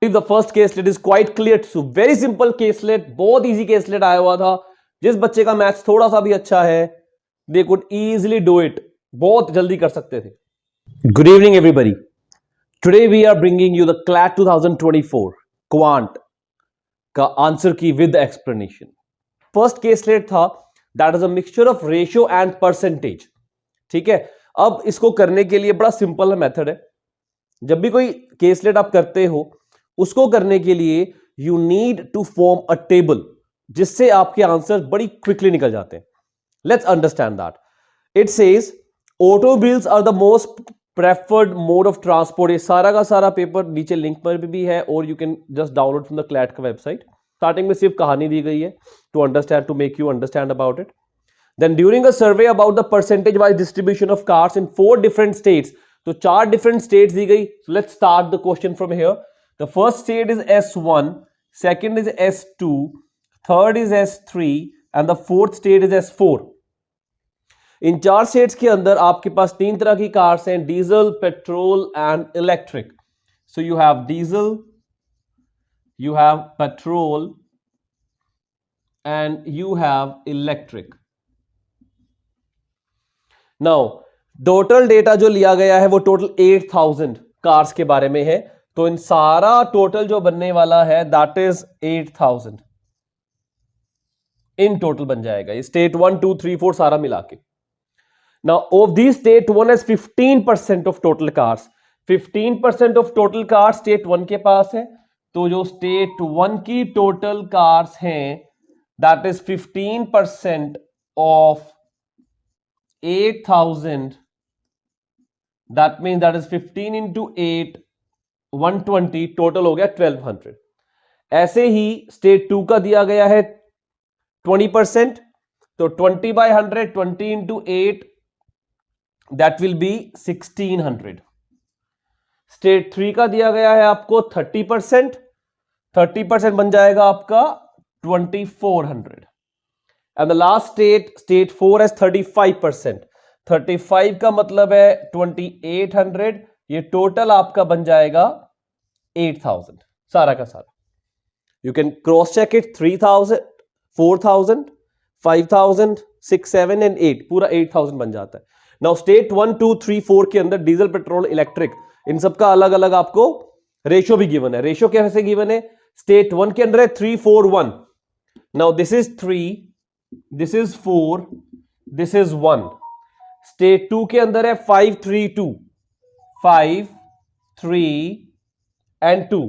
If the first caselet is quite clear, so very simple caselet, बहुत easy caselet आया हुआ था. जिस बच्चे का मैथ्स थोड़ा सा भी अच्छा है, they could easily do it. बहुत जल्दी कर सकते थे. Good evening everybody. Today we are bringing you the CLAT 2024 Quant का आंसर की with explanation. First caselet था, that is a mixture of ratio and percentage. ठीक है. अब इसको करने के लिए बड़ा सिंपल मेथड है. जब भी कोई केसलेट आप करते हो, उसको करने के लिए you need to form a table जिससे आपके आंसर बड़ी क्विकली निकल जाते हैं. Let's understand that. It says automobiles are the most preferred mode of transport. ये सारा का सारा पेपर नीचे लिंक पर भी है और you can just download from the CLAT का वेबसाइट. स्टार्टिंग में सिर्फ कहानी दी गई है to understand, to make you understand about it. Then during a survey about the percentage wise distribution of cars in 4 different states. तो 4 different states दी गई. So let's start the question from here. The first state is S1, second is S2, third is S3 and the fourth state is S4. In 4 states के अंदर आपके पास 3 तरह की cars हैं, diesel, petrol and electric. So you have diesel, you have petrol and you have electric. Now total data जो लिया गया है वो टोटल 8000 कार्स के बारे में है. तो इन सारा टोटल जो बनने वाला है दैट इज 8000 इन टोटल बन जाएगा. ये स्टेट 1 2 3 4 सारा मिला के. Now of the state 1 has 15% of total cars. 15% of total cars state 1 के पास है. तो जो स्टेट 1 की टोटल कार्स हैं that is 15% of 8000. That means that is 15 into 8 120. Total हो गया 1200. ऐसे ही स्टेट 2 का दिया गया है 20%. तो 20 by 100, 20 into 8 that will be 1600. State 3 का दिया गया है आपको 30%. 30% बन जाएगा आपका 2400. एंड द लास्ट स्टेट 4 है 35%. 35 का मतलब है 2800. ये टोटल आपका बन जाएगा 8000 सारा का सारा. You can cross check it. 3000, 4000, 5000, 6, 7 and 8 पूरा 8000 बन जाता है. नाउ स्टेट 1 2 3 4 के अंदर डीजल, पेट्रोल, इलेक्ट्रिक इन सबका अलग अलग आपको रेशियो भी गिवन है. रेशियो कैसे गिवन है? स्टेट 1 के अंदर है 3 4 1. Now this is 3, this is 4, this is 1. State 2 के अंदर है 5 3 2, 5 3 एंड 2.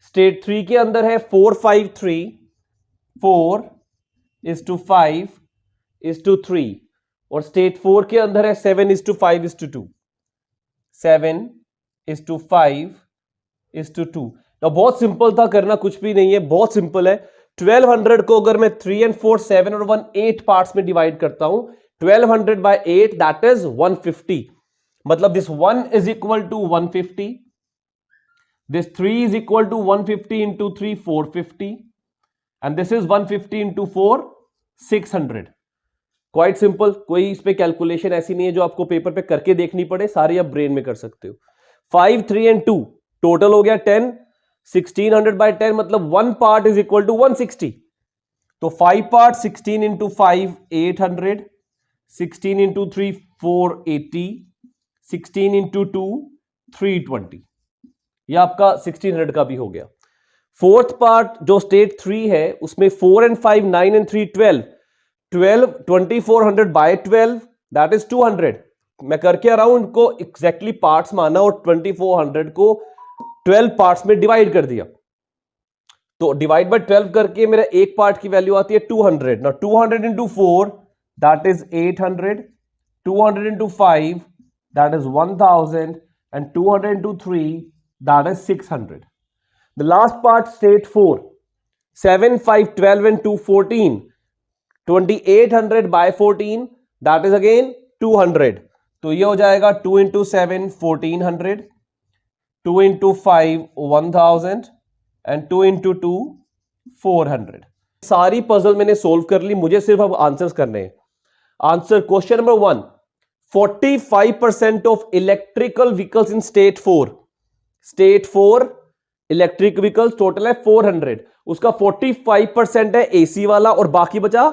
स्टेट 3 के अंदर है 4 5 3, 4 is to 5 is to 3. और स्टेट 4 के अंदर है 7 is to 5 is to 2, 7 is to 5 is to 2. तो बहुत सिंपल था, करना कुछ भी नहीं है, बहुत सिंपल है. 1200 को अगर मैं 3 and 4 7 और 1 8 पार्ट्स में डिवाइड करता हूं, 1200 by 8 that is 150. मतलब this 1 is equal to 150, this 3 is equal to 150 into 3 450 and this is 150 into 4 600. Quite simple. कोई इस पे कैलकुलेशन ऐसी नहीं है जो आपको पेपर पे करके देखनी पड़े, सारी आप ब्रेन में कर सकते हो. 5 3 and 2 टोटल हो गया 10. 1600 by 10 मतलब 1 पार्ट इज इक्वल टू 160. तो 5 पार्ट 16 into 5 800, 16 into 3 480, 16 into 2 320. ये आपका 1600 का भी हो गया. फोर्थ पार्ट जो स्टेट 3 है उसमें 4 and 5 9 and 3 12. 2400 by 12 that is 200. मैं करके आ रहा हूं इनको एग्जैक्टली पार्ट्स माना और 2400 को 12 पार्ट्स में डिवाइड कर दिया. तो डिवाइड बाय 12 करके मेरा एक पार्ट की वैल्यू आती है 200. ना 200 into 4 that is 800, 200 into 5 that is 1000 and 200 into 3 that is 600. The last part state 4 7 5 12 and 2 14. 2800 by 14 that is again 200. तो ये हो जाएगा 2 into 7 1400, 2 into 5 1000 and 2 into 2 400. सारी पजल मैंने सोल्व कर ली, मुझे सिर्फ अब आंसर्स करने हैं. Answer question number 1, 45% of electrical vehicles in state 4. State 4 electric vehicles total है 400, उसका 45% है एसी वाला और बाकी बचा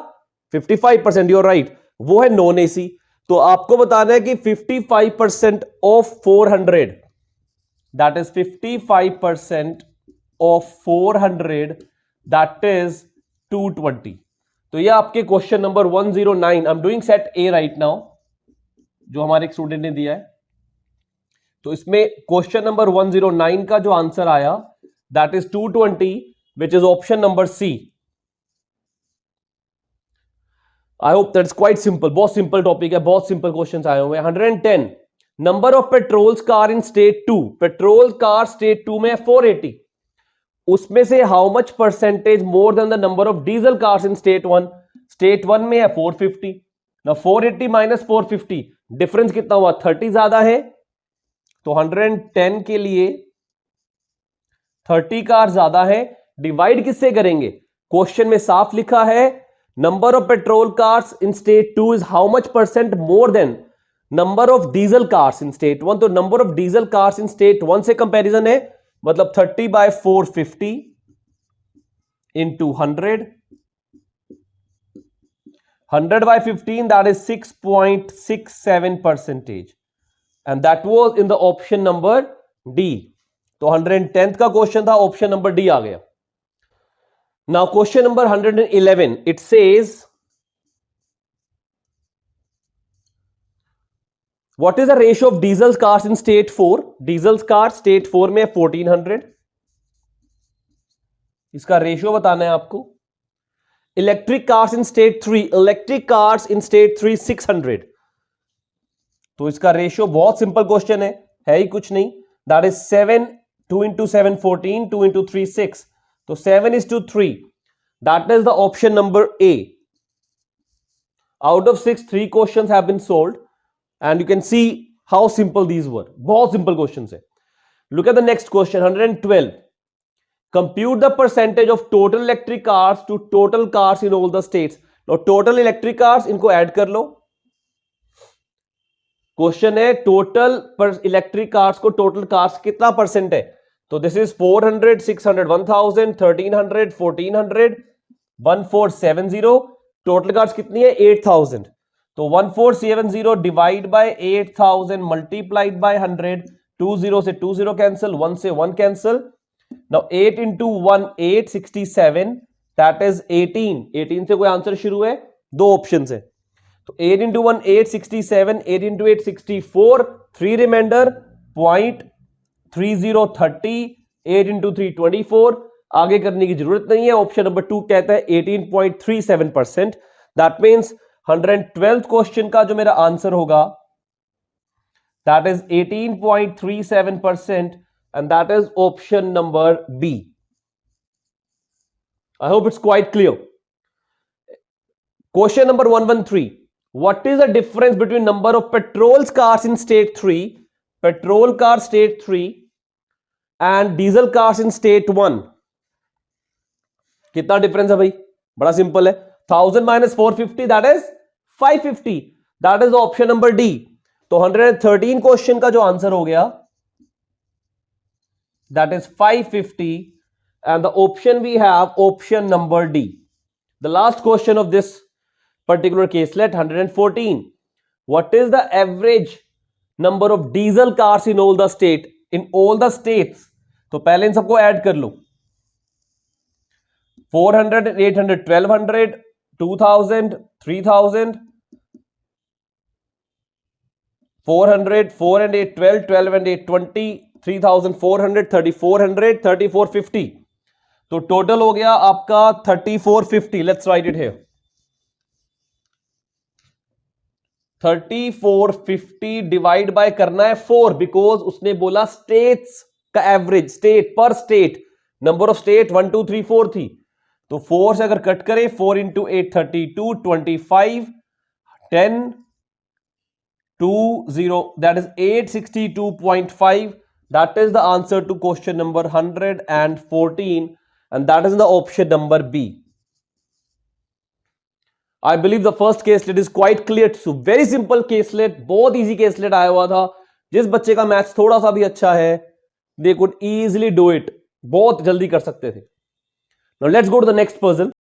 55%, यूर राइट, वो है नॉन एसी। तो आपको बताना है कि 55% of 400, that is 55% of 400, that is 220। तो ये आपके question number 109, I am doing set A right now, जो हमारे एक स्टूडेंट ने दिया है। तो इसमें क्वेश्चन नंबर 109 का जो आंसर आया that is 220, which is option number C. I hope that's quite simple, बहुत सिंपल टॉपिक है, बहुत सिंपल क्वेश्चंस आए हुए हैं। 110, number of petrols car in state 2, petrol car state 2 में 480, उसमें से how much percentage more than the number of diesel cars in state 1, state 1 में है 450। ना 480 माइनस 450, डिफरेंस कितना हुआ, 30 ज्यादा है, तो 110 के लिए 30 कार ज्यादा है। डिवाइड किससे करेंगे, क्वेश्चन में साफ लिखा है number of petrol cars in state 2 is how much percent more than number of diesel cars in state 1, तो number of diesel cars in state 1 से कंपैरिजन है, मतलब 30/450 into 100, 100/15, that is 6.67%, and that was in the option number D. तो 110th का question था, option number D आ गया। Now question number 111, it says what is the ratio of diesel cars in state 4, diesel car state 4 में 1400, इसका ratio बताना है आपको। Electric cars in state 3, electric cars in state 3 600, तो इसका रेशियो बहुत सिंपल क्वेश्चन है ही कुछ नहीं, दैट इज 7, 2 into 7 14, 2 into 3 6, तो 7:3, that is the option number A. Out of 6 3 questions have been solved and you can see how simple these were, बहुत simple questions है। Look at the next question 112, compute the percentage of total electric cars to total cars in all the states. Total electric cars, इनको add कर लो। Question है total पर electric cars को total cars कितना percent है, तो दिस इज 400, 600, 1000, 1300, 1400, 1470, टोटल कार्स कितनी है 8000, तो 1470 डिवाइड बाय 8000 मल्टीप्लाइड बाय 100, 20 से 20 कैंसिल, 1 से 1 cancel. Now 8 into 1 867, that is 18 से कोई आंसर शुरू है, दो ऑप्शन है, तो 8 into 1 867, 8 into 8 64, 3 रिमाइंडर 0.3030, 8 into 3 24, आगे करने की जरूरत नहीं है, ऑप्शन नंबर 2 कहता है 18.37%। दैट मींस 112th क्वेश्चन का जो मेरा आंसर होगा that is 18.37%, and that is option number B. I hope it's quite clear. Question number 113, what is the difference between number of petrol cars in state 3, petrol car state 3, and diesel cars in state 1? कितना difference है भाई, बड़ा simple है, 1000 minus 450, that is 550, that is option number D. तो 113 question का जो answer हो गया that is 550, and the option we have option number D. The last question of this particular caselet 114, what is the average number of diesel cars in all the states? तो पहले इन सबको add कर लो, 400, 800, 1200, 2000, 3000, 400, 4 and 8 12, 12 and 8 20, 3400, 3400, 3450, तो total हो गया आपका 3450। Let's write it here, 3450 divide by करना है 4, बिकॉज उसने बोला स्टेट्स का एवरेज, स्टेट पर स्टेट, नंबर ऑफ स्टेट 1 2 3 4 थी, तो 4 से अगर कट करें 4 into 8 32, 25, 10, 20, that is 862.5. That is the answer to question number 114, and that is the option number B. I believe the first caselet is quite clear. So very simple caselet, बहुत easy caselet आया हुआ था। जिस बच्चे का maths थोड़ा सा भी अच्छा है, they could easily do it. बहुत जल्दी कर सकते थे. Now let's go to the next puzzle.